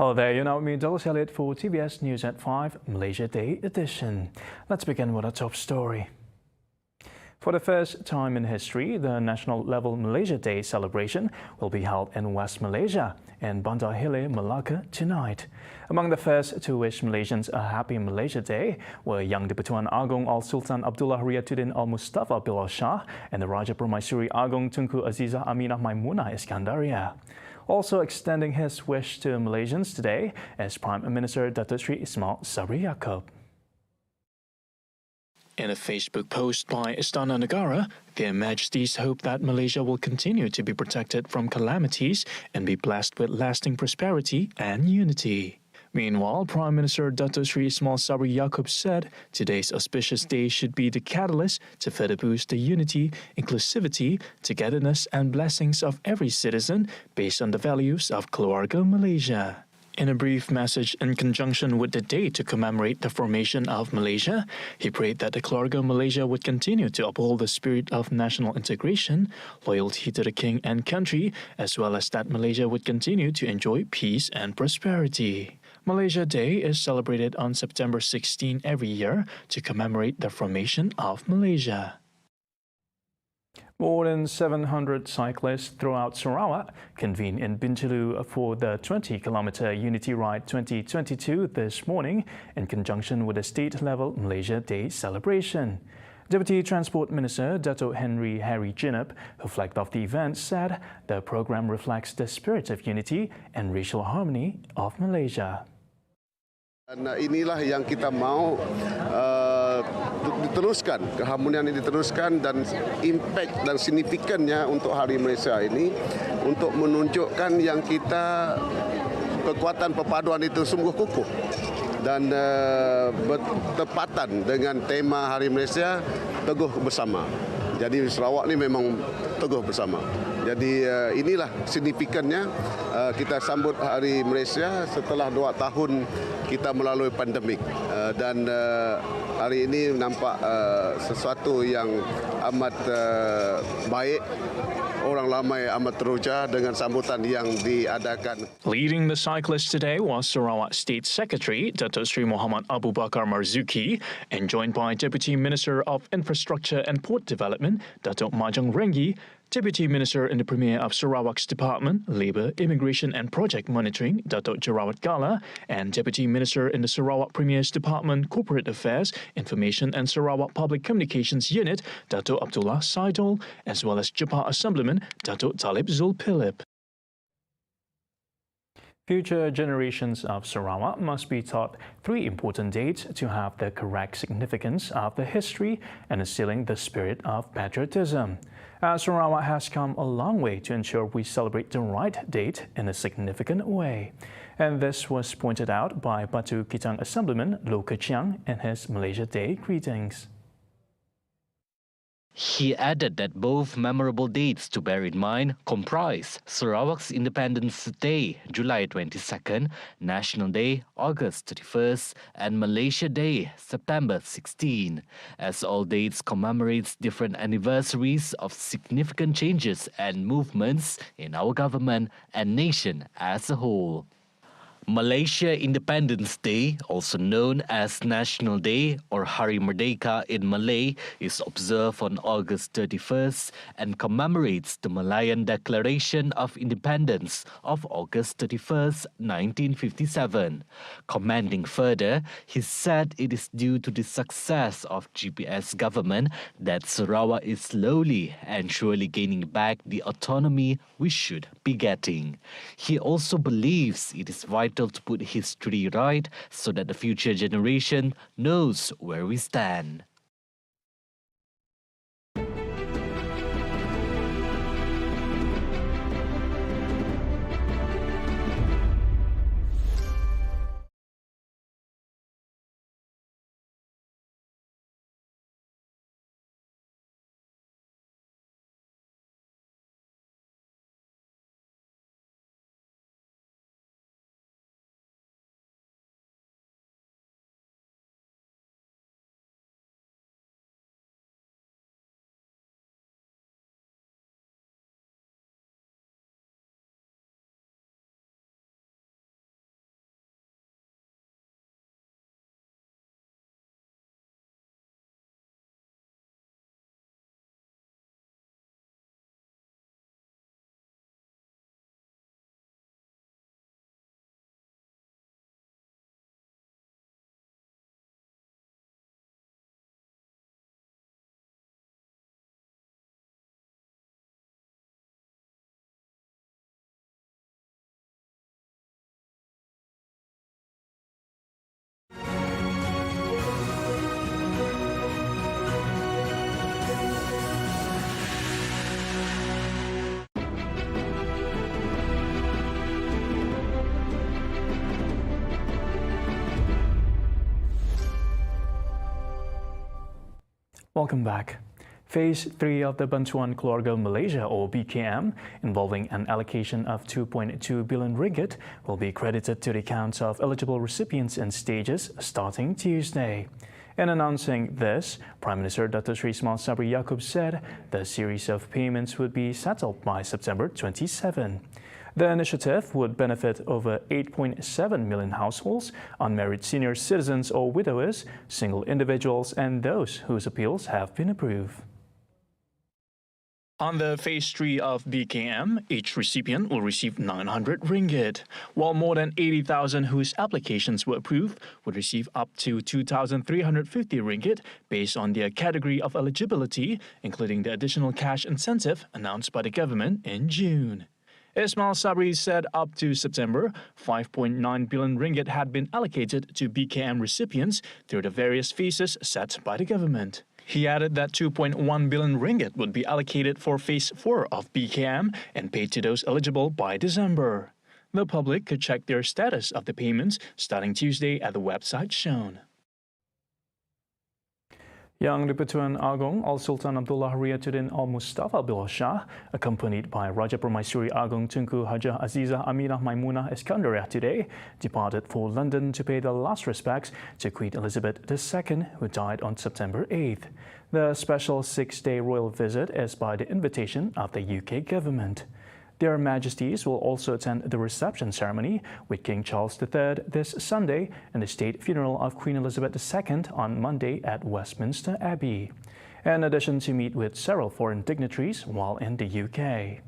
Hello there, you're now with me, Douglas Elliott, for TVS News at 5, Malaysia Day edition. Let's begin with our top story. For the first time in history, the national level Malaysia Day celebration will be held in West Malaysia in Bandar Hilir, Malacca tonight. Among the first to wish Malaysians a happy Malaysia Day were Yang di-Pertuan Agong Al-Sultan Abdullah Riyatuddin Al-Mustafa Bilal Shah and the Raja Permaisuri Agong Tunku Azizah Aminah Maimunah Iskandaria. Also extending his wish to Malaysians today is Prime Minister Datuk Seri Ismail Sabri Yaakob. In a Facebook post by Istana Negara, Their Majesties hope that Malaysia will continue to be protected from calamities and be blessed with lasting prosperity and unity. Meanwhile, Prime Minister Datuk Seri Ismail Sabri Yaakob said today's auspicious day should be the catalyst to further boost the unity, inclusivity, togetherness and blessings of every citizen based on the values of Keluarga Malaysia. In a brief message in conjunction with the day to commemorate the formation of Malaysia, he prayed that the Keluarga Malaysia would continue to uphold the spirit of national integration, loyalty to the king and country, as well as that Malaysia would continue to enjoy peace and prosperity. Malaysia Day is celebrated on September 16 every year to commemorate the formation of Malaysia. More than 700 cyclists throughout Sarawak convened in Bintulu for the 20-kilometre Unity Ride 2022 this morning in conjunction with the state-level Malaysia Day celebration. Deputy Transport Minister Dato' Henry Harry Jinnap, who flagged off the event, said the program reflects the spirit of unity and racial harmony of Malaysia. Dan inilah yang kita mau diteruskan, keharmonian ini diteruskan dan impact dan signifikannya untuk Hari Malaysia ini untuk menunjukkan yang kita kekuatan perpaduan itu sungguh kukuh dan bertepatan dengan tema Hari Malaysia Teguh Bersama. Jadi Sarawak ini memang teguh bersama. Jadi inilah signifikannya kita sambut Hari Malaysia setelah 2 tahun kita melalui pandemik dan hari ini nampak sesuatu yang amat baik. Orang ramai amat teruja dengan sambutan yang diadakan. Leading the cyclists today was Sarawak State Secretary Datuk Seri Muhammad Abu Bakar Marzuki and joined by Deputy Minister of Infrastructure and Port Development Datuk Majang Renggi, Deputy Minister in the Premier of Sarawak's Department, Labour, Immigration and Project Monitoring, Datuk Jerawat Gala, and Deputy Minister in the Sarawak Premier's Department, Corporate Affairs, Information and Sarawak Public Communications Unit, Datuk Abdullah Saidol, as well as Jepah Assemblyman, Datuk Talib Zulpilip. Future generations of Sarawak must be taught 3 important dates to have the correct significance of the history and instilling the spirit of patriotism. Sarawak has come a long way to ensure we celebrate the right date in a significant way. And this was pointed out by Batu Kitang Assemblyman Loh Kechiang in his Malaysia Day greetings. He added that both memorable dates to bear in mind comprise Sarawak's Independence Day, July 22nd, National Day, August 31st, and Malaysia Day, September 16, as all dates commemorates different anniversaries of significant changes and movements in our government and nation as a whole. Malaysia Independence Day, also known as National Day or Hari Merdeka in Malay, is observed on August 31st and commemorates the Malayan Declaration of Independence of August 31st, 1957. Commenting further, he said it is due to the success of GPS government that Sarawak is slowly and surely gaining back the autonomy we should be getting. He also believes it is vital to put history right so that the future generation knows where we stand. Welcome back. Phase 3 of the Bantuan Keluarga Malaysia or BKM, involving an allocation of 2.2 billion ringgit, will be credited to the accounts of eligible recipients in stages starting Tuesday. In announcing this, Prime Minister Dato Sri Ismail Sabri Yaakob said the series of payments would be settled by September 27. The initiative would benefit over 8.7 million households, unmarried senior citizens or widowers, single individuals, and those whose appeals have been approved. On the Phase 3 of BKM, each recipient will receive 900 ringgit, while more than 80,000 whose applications were approved would receive up to 2,350 ringgit based on their category of eligibility, including the additional cash incentive announced by the government in June. Ismail Sabri said up to September, 5.9 billion ringgit had been allocated to BKM recipients through the various phases set by the government. He added that 2.1 billion ringgit would be allocated for Phase 4 of BKM and paid to those eligible by December. The public could check their status of the payments starting Tuesday at the website shown. Yang di-Pertuan Agong Al-Sultan Abdullah Riyatuddin Al-Mustafa Billah Shah, accompanied by Raja Permaisuri Agong Tunku Hajah Azizah Aminah Maimunah Iskandariah today, departed for London to pay the last respects to Queen Elizabeth II, who died on September 8th. The special 6-day royal visit is by the invitation of the UK government. Their Majesties will also attend the reception ceremony with King Charles III this Sunday and the state funeral of Queen Elizabeth II on Monday at Westminster Abbey, in addition to meet with several foreign dignitaries while in the UK.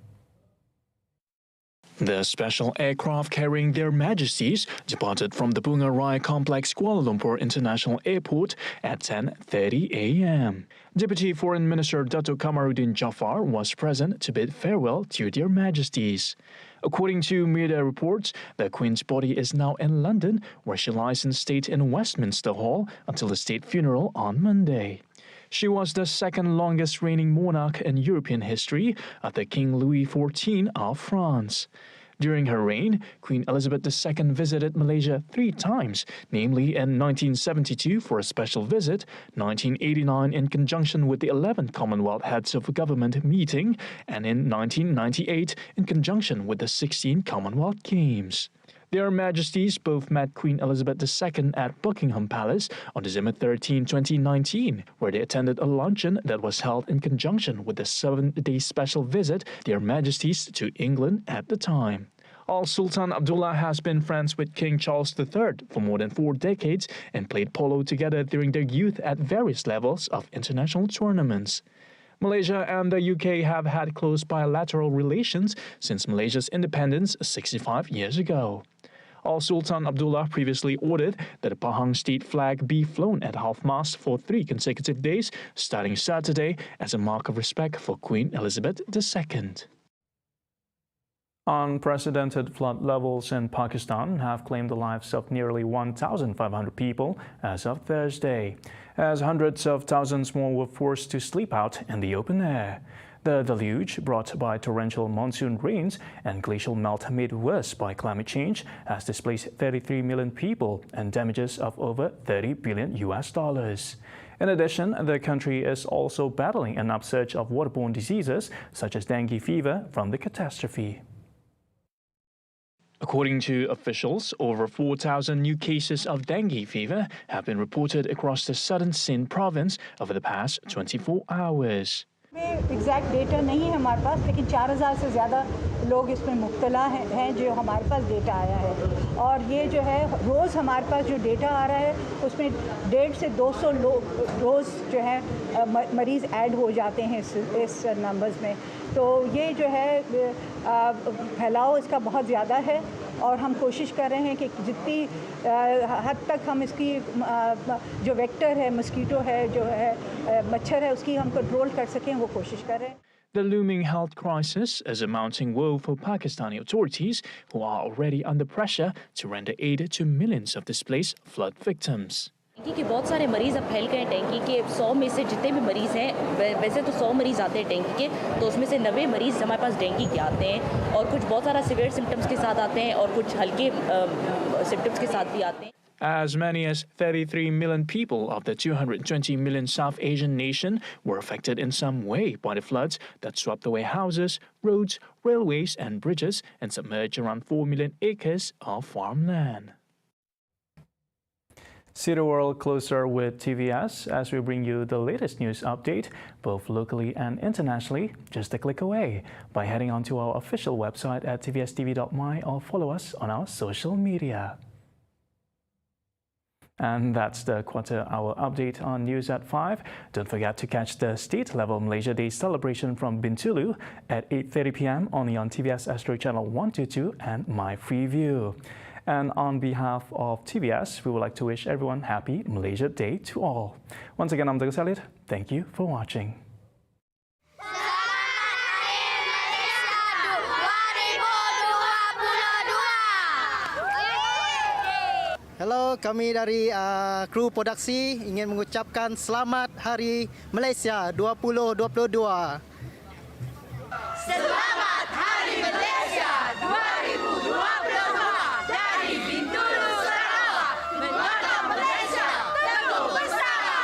The special aircraft carrying their Majesties departed from the Bunga Raya Complex Kuala Lumpur International Airport at 10:30 a.m. Deputy Foreign Minister Dato Kamaruddin Jaafar was present to bid farewell to their Majesties. According to media reports, the Queen's body is now in London, where she lies in state in Westminster Hall until the state funeral on Monday. She was the second longest reigning monarch in European history after King Louis XIV of France. During her reign, Queen Elizabeth II visited Malaysia 3 times, namely in 1972 for a special visit, 1989 in conjunction with the 11th Commonwealth Heads of Government meeting, and in 1998 in conjunction with the 16th Commonwealth Games. Their Majesties both met Queen Elizabeth II at Buckingham Palace on December 13, 2019, where they attended a luncheon that was held in conjunction with the 7-day special visit Their Majesties to England at the time. Al-Sultan Abdullah has been friends with King Charles III for more than 4 decades and played polo together during their youth at various levels of international tournaments. Malaysia and the UK have had close bilateral relations since Malaysia's independence 65 years ago. Al-Sultan Abdullah previously ordered that the Pahang state flag be flown at half-mast for 3 consecutive days, starting Saturday, as a mark of respect for Queen Elizabeth II. Unprecedented flood levels in Pakistan have claimed the lives of nearly 1,500 people as of Thursday, as hundreds of thousands more were forced to sleep out in the open air. The deluge, brought by torrential monsoon rains and glacial melt made worse by climate change, has displaced 33 million people and damages of over $30 billion. In addition, the country is also battling an upsurge of waterborne diseases such as dengue fever from the catastrophe. According to officials, over 4,000 new cases of dengue fever have been reported across the southern Sindh province over the past 24 hours. Exact data नहीं है हमारे पास, लेकिन 4,000 से ज़्यादा लोग इसमें मुब्तला हैं जो हमारे पास डेटा आया है। और ये जो है रोज़ हमारे पास जो डेटा आ रहा है उसमें 150 से 200 लोग रोज़ जो है मरीज़ ऐड हो जाते हैं इस नंबर्स में। तो ये जो है फैलाव इसका बहुत ज़्यादा है और हम कोशिश कर रहे हैं कि जितनी हद तक हम इसकी जो वेक्टर है, मस्कीटो है, जो है मच्छर है, उसकी हम कंट्रोल कर सकें, वो कोशिश कर रहे हैं। The looming health crisis is a mounting woe for Pakistani authorities, who are already under pressure to render aid to millions of displaced flood victims. Dengue के बहुत सारे मरीज़ अब फैल गए हैं। डेंगू के 100 में से जितने भी मरीज़ हैं, वैसे तो 100 मरीज़ आते हैं डेंगू के, तो उसमें से 90 मरीज़ हमारे पास डेंगू के आते हैं और कुछ बहुत सारा सीवियर सिम्टम्स के साथ आते हैं और कुछ हल्के सिम्टम्स के साथ भी आते हैं। As many as 33 million people of the 220 million South Asian nation were affected in some way by the floods that swept away houses, roads, railways and bridges and submerged around 4 million acres of farmland. See the world closer with TVS as we bring you the latest news update, both locally and internationally, just a click away by heading onto our official website at tvstv.my or follow us on our social media. And that's the quarter-hour update on News at 5. Don't forget to catch the state-level Malaysia Day celebration from Bintulu at 8:30 p.m. only on TVS Astro Channel 122 and My Freeview. And on behalf of TVS, we would like to wish everyone happy Malaysia Day to all. Once again, I'm Teguh Salid. Thank you for watching. Hello, kami dari kru produksi ingin mengucapkan Selamat Hari Malaysia 2022. Selamat Hari Malaysia 2022 dari Bintulu, Sarawak. Menjaga Malaysia teguh bersama.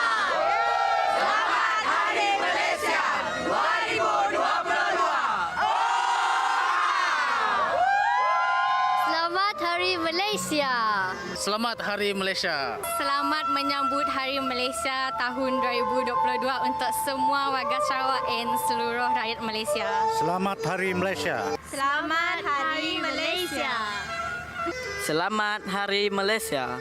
Selamat Hari Malaysia 2022. Selamat Hari Malaysia. Selamat Hari Malaysia. Selamat menyambut Hari Malaysia tahun 2022 untuk semua warga Sarawak dan seluruh rakyat Malaysia. Selamat Hari Malaysia. Selamat Hari Malaysia. Selamat Hari Malaysia.